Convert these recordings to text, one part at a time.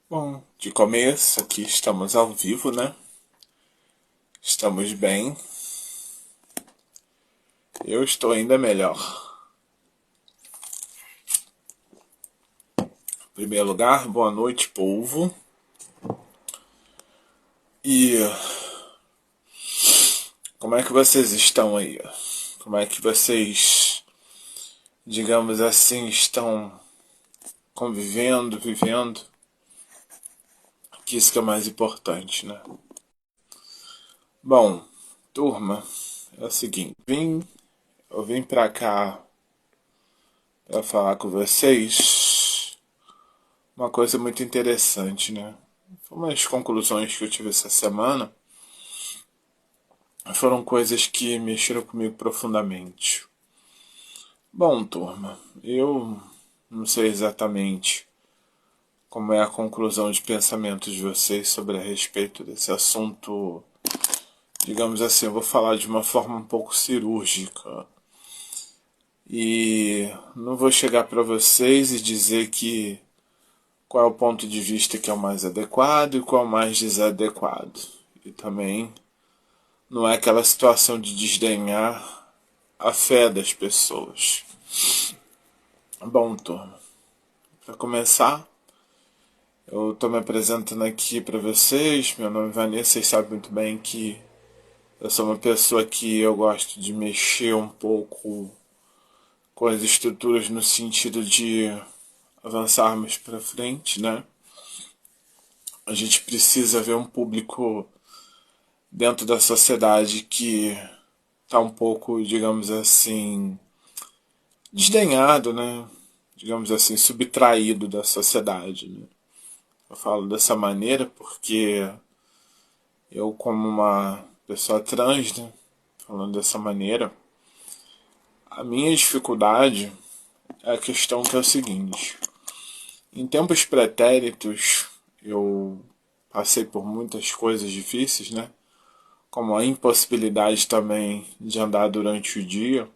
Bom, de começo, aqui estamos ao vivo, né? Estamos bem. Eu estou ainda melhor. Em primeiro lugar, boa noite, povo. E como é que vocês estão aí? Como é que vocês, digamos assim, estão convivendo, vivendo? Que isso que é mais importante, né? Bom, turma, é o seguinte, eu vim pra cá pra falar com vocês uma coisa muito interessante, né? Umas conclusões que eu tive essa semana foram coisas que mexeram comigo profundamente. Bom, turma, eu não sei exatamente como é a conclusão de pensamento de vocês sobre a respeito desse assunto. Digamos assim, eu vou falar de uma forma um pouco cirúrgica. E não vou chegar para vocês e dizer que qual é o ponto de vista que é o mais adequado e qual é o mais desadequado. E também não é aquela situação de desdenhar a fé das pessoas. Bom, turma, para começar, eu estou me apresentando aqui para vocês. Meu nome é Vanessa, vocês sabem muito bem que eu sou uma pessoa que eu gosto de mexer um pouco com as estruturas no sentido de avançarmos para frente, né? A gente precisa ver um público dentro da sociedade que está um pouco, digamos assim, desdenhado, né? Digamos assim, subtraído da sociedade, né? Eu falo dessa maneira porque eu, como uma pessoa trans, né? Falando dessa maneira, a minha dificuldade é a questão que é o seguinte: em tempos pretéritos eu passei por muitas coisas difíceis, né? Como a impossibilidade também de andar durante o dia.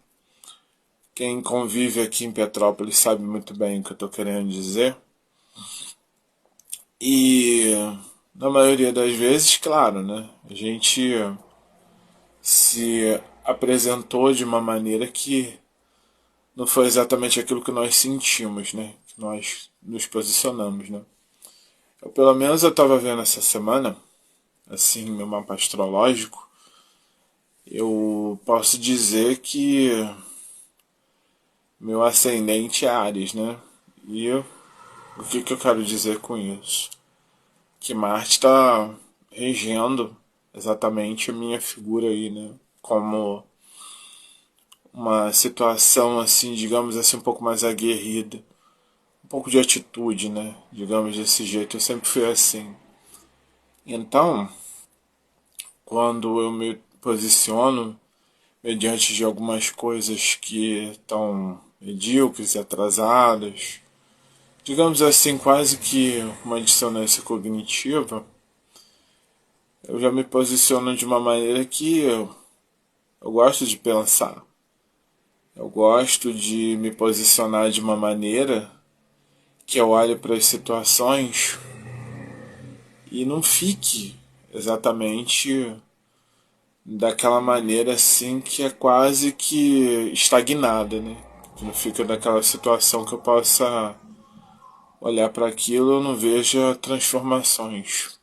Quem convive aqui em Petrópolis sabe muito bem o que eu estou querendo dizer. E na maioria das vezes, claro, né? A gente se apresentou de uma maneira que não foi exatamente aquilo que nós sentimos, né? Que nós nos posicionamos, né? Eu, pelo menos eu estava vendo essa semana, assim, meu mapa astrológico, eu posso dizer que meu ascendente é Áries, né? E o que eu quero dizer com isso? Que Marte está regendo exatamente a minha figura aí, né? Como uma situação assim, digamos assim, um pouco mais aguerrida, um pouco de atitude, né? Digamos desse jeito, eu sempre fui assim. Então, quando eu me posiciono mediante de algumas coisas que estão medíocres e atrasadas, digamos assim, quase que uma dissonância cognitiva, eu já me posiciono de uma maneira que eu gosto de pensar. Eu gosto de me posicionar de uma maneira que eu olhe para as situações e não fique exatamente daquela maneira assim que é quase que estagnada, né? Que não fica daquela situação que eu possa olhar para aquilo e não veja transformações.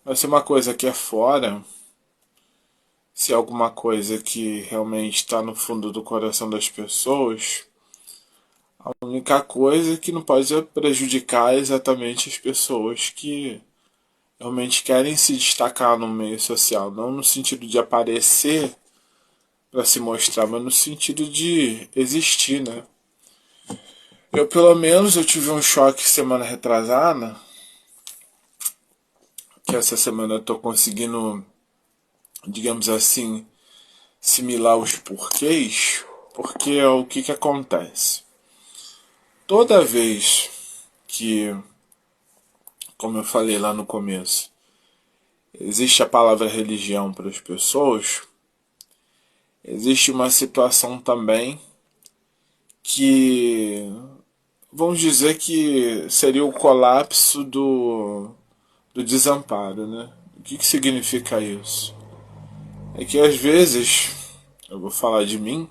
Mas se uma coisa que é fora, se é alguma coisa que realmente está no fundo do coração das pessoas, a única coisa que não pode prejudicar é exatamente as pessoas que realmente querem se destacar no meio social, não no sentido de aparecer para se mostrar, mas no sentido de existir, né? Eu, pelo menos, eu tive um choque semana retrasada, que essa semana eu tô conseguindo, digamos assim, assimilar os porquês, porque é o que acontece. Toda vez que, como eu falei lá no começo, existe a palavra religião para as pessoas, existe uma situação também que vamos dizer que seria o colapso do desamparo, né? O que significa isso? É que às vezes, eu vou falar de mim,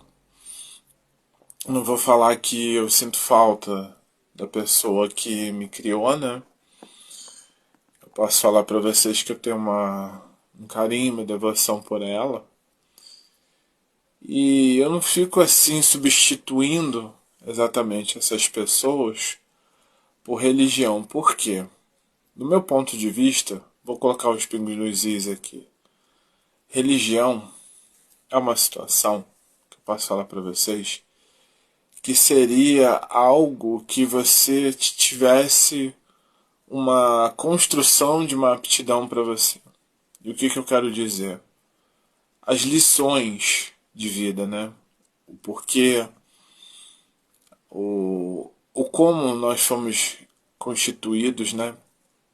não vou falar que eu sinto falta da pessoa que me criou, né? Eu posso falar pra vocês que eu tenho um carinho, uma devoção por ela. E eu não fico assim substituindo exatamente essas pessoas por religião. Por quê? Do meu ponto de vista, vou colocar os pingos nos is aqui. Religião é uma situação que eu posso falar para vocês que seria algo que você tivesse uma construção de uma aptidão para você. E o que eu quero dizer? As lições de vida, né? O porquê, o como nós fomos constituídos, né?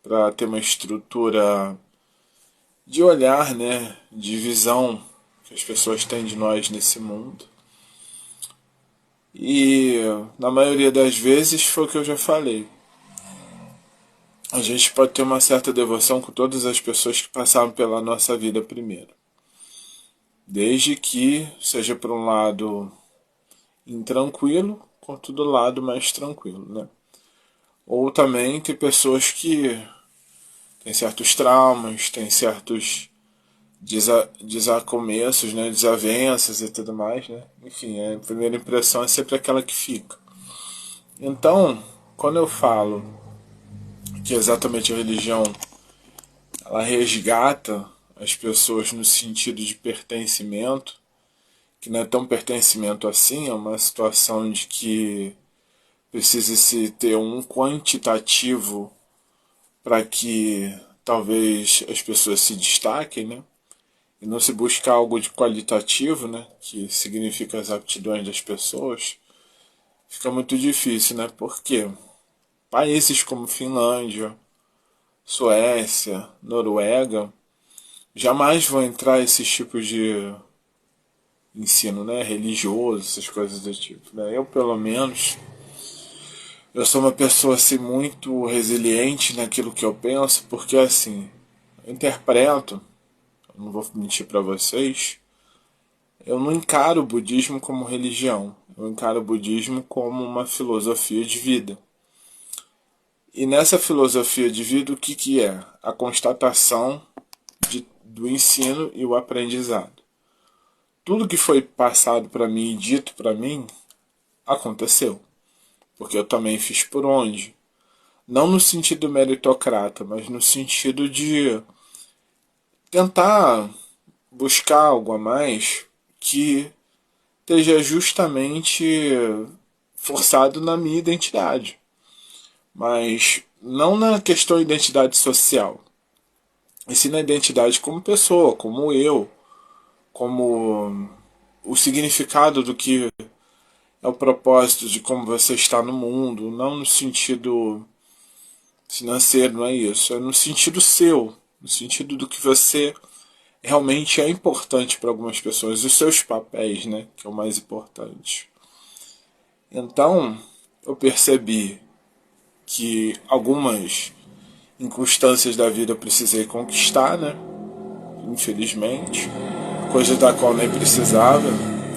Para ter uma estrutura de olhar, né? De visão que as pessoas têm de nós nesse mundo. E na maioria das vezes foi o que eu já falei. A gente pode ter uma certa devoção com todas as pessoas que passaram pela nossa vida primeiro. Desde que seja por um lado intranquilo, quanto do lado mais tranquilo, né? Ou também tem pessoas que têm certos traumas, têm certos desacomeços, né? Desavenças e tudo mais, né? Enfim, a primeira impressão é sempre aquela que fica. Então, quando eu falo que exatamente a religião ela resgata as pessoas no sentido de pertencimento, que não é tão pertencimento assim, é uma situação de que precisa se ter um quantitativo para que talvez as pessoas se destaquem, né? E não se busca algo de qualitativo, né? Que significa as aptidões das pessoas, fica muito difícil, né? Porque países como Finlândia, Suécia, Noruega, jamais vão entrar esses tipos de ensino, né? Religioso, essas coisas do tipo, né? Eu, pelo menos, eu sou uma pessoa assim muito resiliente naquilo que eu penso, porque assim, eu interpreto, eu não vou mentir para vocês, eu não encaro o budismo como religião, eu encaro o budismo como uma filosofia de vida. E nessa filosofia de vida, o que é? A constatação do ensino e o aprendizado. Tudo que foi passado para mim e dito para mim, aconteceu. Porque eu também fiz por onde. Não no sentido meritocrata, mas no sentido de tentar buscar algo a mais que esteja justamente forçado na minha identidade. Mas não na questão de identidade social, e sim na identidade como pessoa, como eu, como o significado do que é o propósito de como você está no mundo, não no sentido financeiro, não é isso, é no sentido seu, no sentido do que você realmente é importante para algumas pessoas, os seus papéis, né, que é o mais importante. Então, eu percebi que algumas inconstâncias da vida eu precisei conquistar, né? Infelizmente. Coisas da qual nem precisava.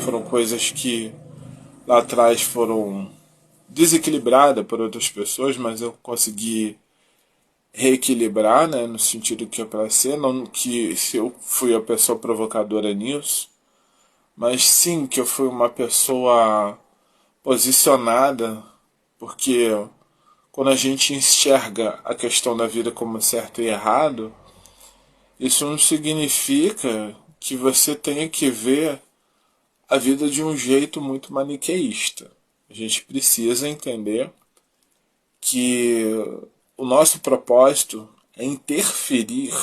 Foram coisas que lá atrás foram desequilibradas por outras pessoas, mas eu consegui reequilibrar, né? No sentido que é para ser. Não que se eu fui a pessoa provocadora nisso, mas sim que eu fui uma pessoa posicionada, porque quando a gente enxerga a questão da vida como certo e errado, isso não significa que você tenha que ver a vida de um jeito muito maniqueísta. A gente precisa entender que o nosso propósito é interferir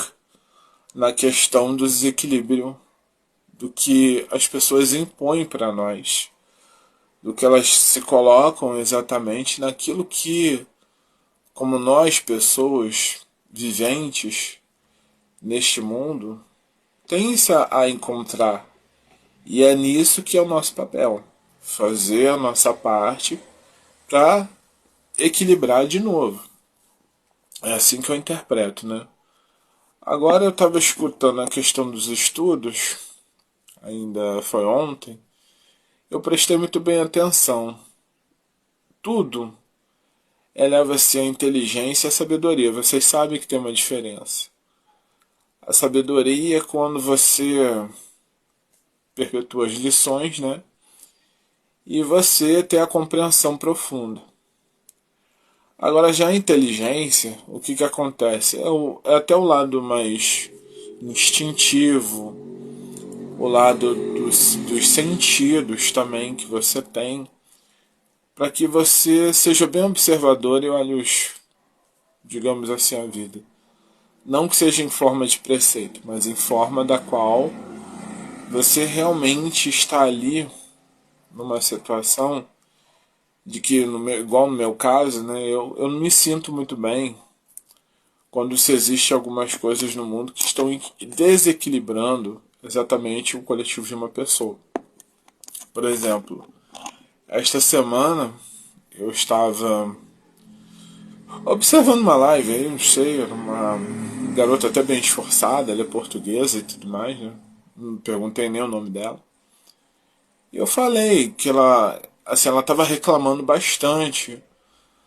na questão do desequilíbrio do que as pessoas impõem para nós, do que elas se colocam exatamente naquilo que, como nós, pessoas viventes neste mundo, tem-se a encontrar. E é nisso que é o nosso papel. Fazer a nossa parte para equilibrar de novo. É assim que eu interpreto, né? Agora eu estava escutando a questão dos estudos, ainda foi ontem, eu prestei muito bem atenção. Tudo eleva-se a inteligência e a sabedoria. Vocês sabem que tem uma diferença. A sabedoria é quando você perpetua as lições, né? E você tem a compreensão profunda. Agora já a inteligência, o que acontece? É até o lado mais instintivo, o lado dos sentidos também que você tem, para que você seja bem observador e olhe digamos assim, a vida. Não que seja em forma de preceito, mas em forma da qual você realmente está ali numa situação de que, igual no meu caso, né, eu não me sinto muito bem quando se existe algumas coisas no mundo que estão desequilibrando exatamente o coletivo de uma pessoa. Por exemplo, esta semana eu estava observando uma live aí, não sei, era uma garota até bem esforçada, ela é portuguesa e tudo mais, né? Não perguntei nem o nome dela. E eu falei que ela estava reclamando bastante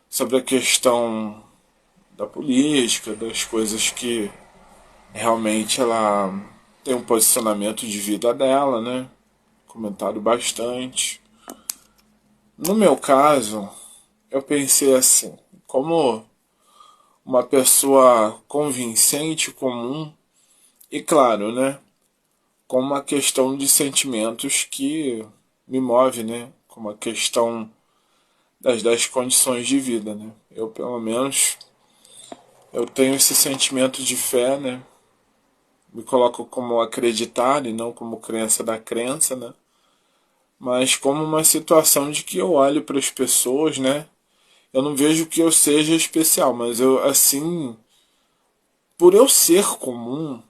sobre a questão da política, das coisas que realmente ela tem um posicionamento de vida dela, né? Comentado bastante. No meu caso, eu pensei assim, como uma pessoa convincente, comum, e claro, né? Com uma questão de sentimentos que me move, né? Com uma questão das condições de vida, né? Eu, pelo menos, eu tenho esse sentimento de fé, né? Me coloco como acreditar e não como crença da crença, né? Mas como uma situação de que eu olho para as pessoas, né? Eu não vejo que eu seja especial, mas eu, assim, por eu ser comum,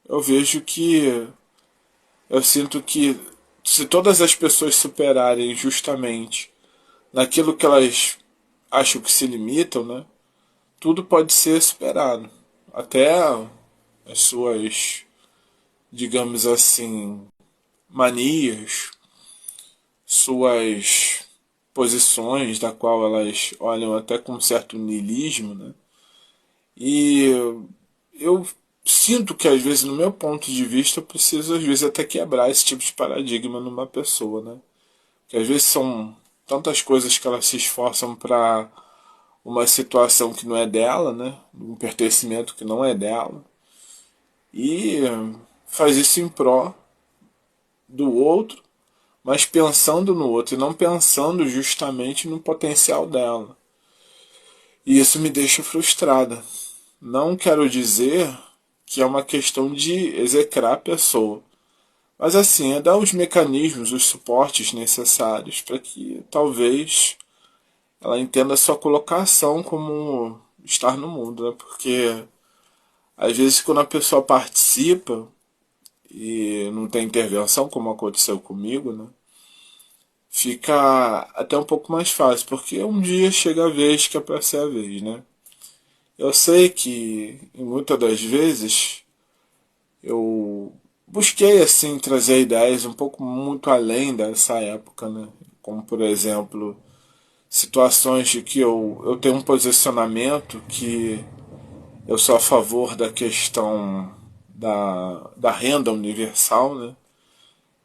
eu vejo que eu sinto que se todas as pessoas superarem justamente naquilo que elas acham que se limitam, né? Tudo pode ser superado. Até as suas, digamos assim, manias, suas posições, da qual elas olham até com um certo niilismo, né? E eu sinto que às vezes, no meu ponto de vista, eu preciso às vezes até quebrar esse tipo de paradigma numa pessoa, né? Que às vezes são tantas coisas que elas se esforçam para uma situação que não é dela, né? Um pertencimento que não é dela. E faz isso em pró do outro, mas pensando no outro e não pensando justamente no potencial dela. E isso me deixa frustrada. Não quero dizer que é uma questão de execrar a pessoa, mas assim, é dar os mecanismos, os suportes necessários para que talvez ela entenda a sua colocação como estar no mundo, né? Porque às vezes quando a pessoa participa e não tem intervenção, como aconteceu comigo, né? Fica até um pouco mais fácil, porque um dia chega a vez que é para ser a vez, né? Eu sei que em muitas das vezes eu busquei assim trazer ideias um pouco muito além dessa época, né? Como por exemplo situações de que eu tenho um posicionamento que eu sou a favor da questão da renda universal, né?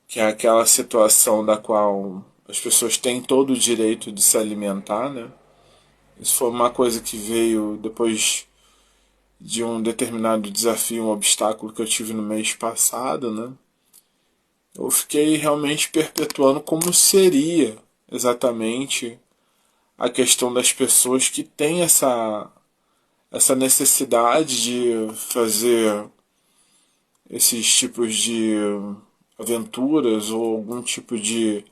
Que é aquela situação da qual as pessoas têm todo o direito de se alimentar, né? Isso foi uma coisa que veio depois de um determinado desafio, um obstáculo que eu tive no mês passado, né? Eu fiquei realmente perpetuando como seria exatamente a questão das pessoas que têm essa necessidade de fazer esses tipos de aventuras ou algum tipo de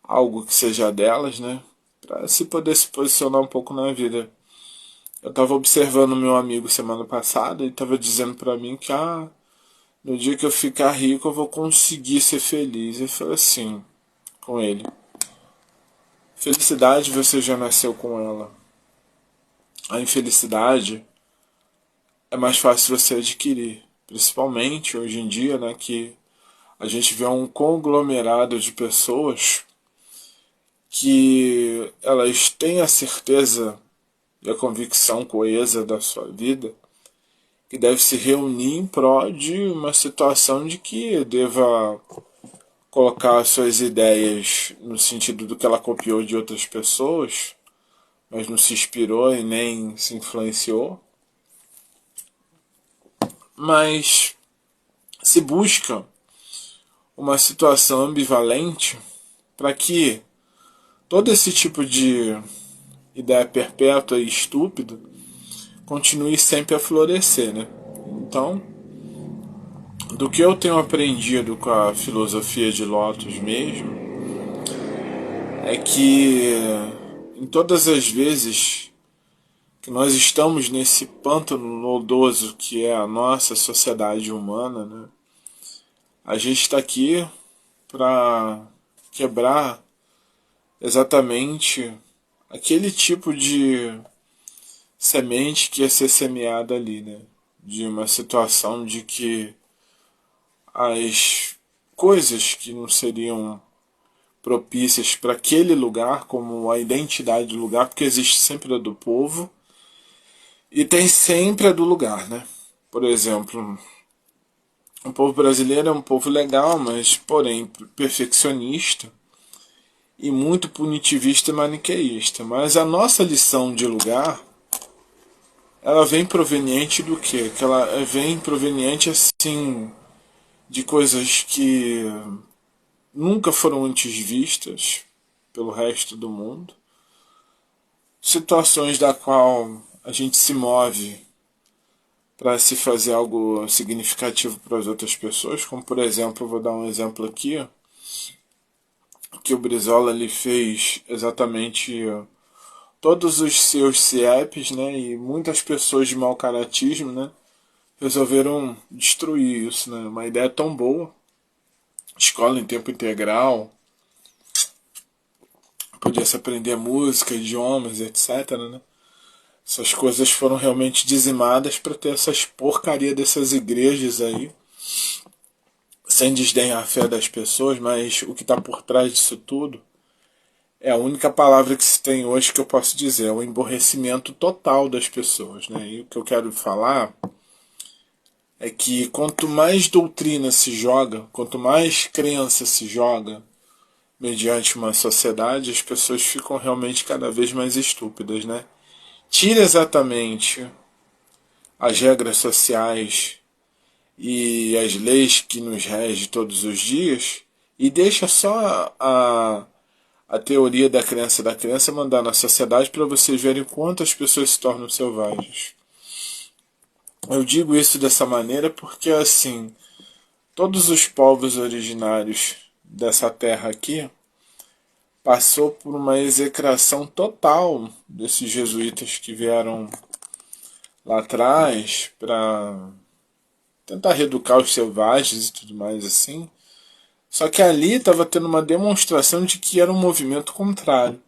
algo que seja delas, né? Para se poder se posicionar um pouco na vida. Eu estava observando meu amigo semana passada e estava dizendo para mim que no dia que eu ficar rico eu vou conseguir ser feliz. Eu falei assim com ele: Felicidade você já nasceu com ela. A infelicidade é mais fácil você adquirir. Principalmente hoje em dia, né, que a gente vê um conglomerado de pessoas que elas têm a certeza e a convicção coesa da sua vida, que deve se reunir em prol de uma situação de que deva colocar suas ideias no sentido do que ela copiou de outras pessoas, mas não se inspirou e nem se influenciou. Mas se busca uma situação ambivalente para que todo esse tipo de ideia perpétua e estúpida continue sempre a florescer, né? Então, do que eu tenho aprendido com a filosofia de Lotus mesmo, é que em todas as vezes que nós estamos nesse pântano lodoso que é a nossa sociedade humana, né, a gente está aqui para quebrar exatamente aquele tipo de semente que ia ser semeada ali, né? De uma situação de que as coisas que não seriam propícias para aquele lugar, como a identidade do lugar, porque existe sempre a do povo e tem sempre a do lugar, né? Por exemplo, o povo brasileiro é um povo legal, mas porém perfeccionista e muito punitivista e maniqueísta. Mas a nossa lição de lugar, ela vem proveniente do quê? Que ela vem proveniente assim de coisas que nunca foram antes vistas pelo resto do mundo, situações da qual a gente se move para se fazer algo significativo para as outras pessoas, como por exemplo, eu vou dar um exemplo aqui, que o Brizola ele fez exatamente todos os seus CIEPs, né, e muitas pessoas de mau caratismo, né, resolveram destruir isso, né, uma ideia tão boa, escola em tempo integral, podia se aprender música, idiomas, etc., né, essas coisas foram realmente dizimadas para ter essas porcaria dessas igrejas aí, sem desdenhar a fé das pessoas, mas o que está por trás disso tudo é a única palavra que se tem hoje que eu posso dizer, é o emborrecimento total das pessoas, né? E o que eu quero falar é que quanto mais doutrina se joga, quanto mais crença se joga mediante uma sociedade, as pessoas ficam realmente cada vez mais estúpidas, né? Tira exatamente as regras sociais e as leis que nos regem todos os dias e deixa só a teoria da crença mandar na sociedade para vocês verem quantas pessoas se tornam selvagens. Eu digo isso dessa maneira porque, assim, todos os povos originários dessa terra aqui passou por uma execração total desses jesuítas que vieram lá atrás para tentar reeducar os selvagens e tudo mais assim. Só que ali estava tendo uma demonstração de que era um movimento contrário.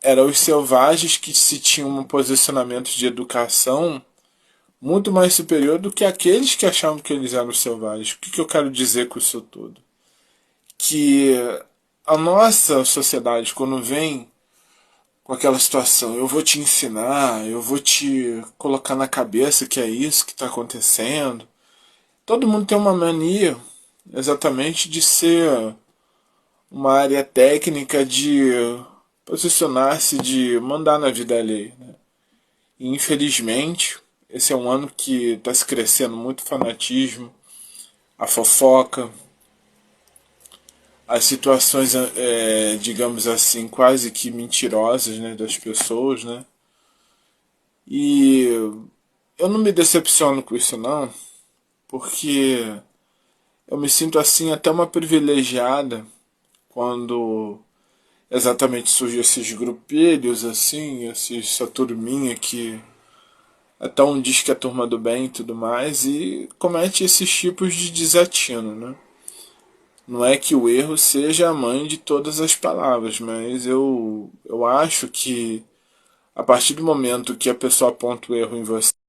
Eram os selvagens que se tinham um posicionamento de educação muito mais superior do que aqueles que achavam que eles eram selvagens. O que eu quero dizer com isso tudo? Que a nossa sociedade, quando vem com aquela situação, eu vou te ensinar, eu vou te colocar na cabeça que é isso que está acontecendo, todo mundo tem uma mania exatamente de ser uma área técnica de posicionar-se, de mandar na vida alheia, né? E infelizmente, esse é um ano que está se crescendo muito fanatismo, a fofoca, as situações, digamos assim, quase que mentirosas, né, das pessoas, né? E eu não me decepciono com isso não, porque eu me sinto assim até uma privilegiada quando exatamente surgem esses grupelhos assim, essa turminha que até um diz que é a turma do bem e tudo mais, e comete esses tipos de desatino, né? Não é que o erro seja a mãe de todas as palavras, mas eu acho que a partir do momento que a pessoa aponta o erro em você,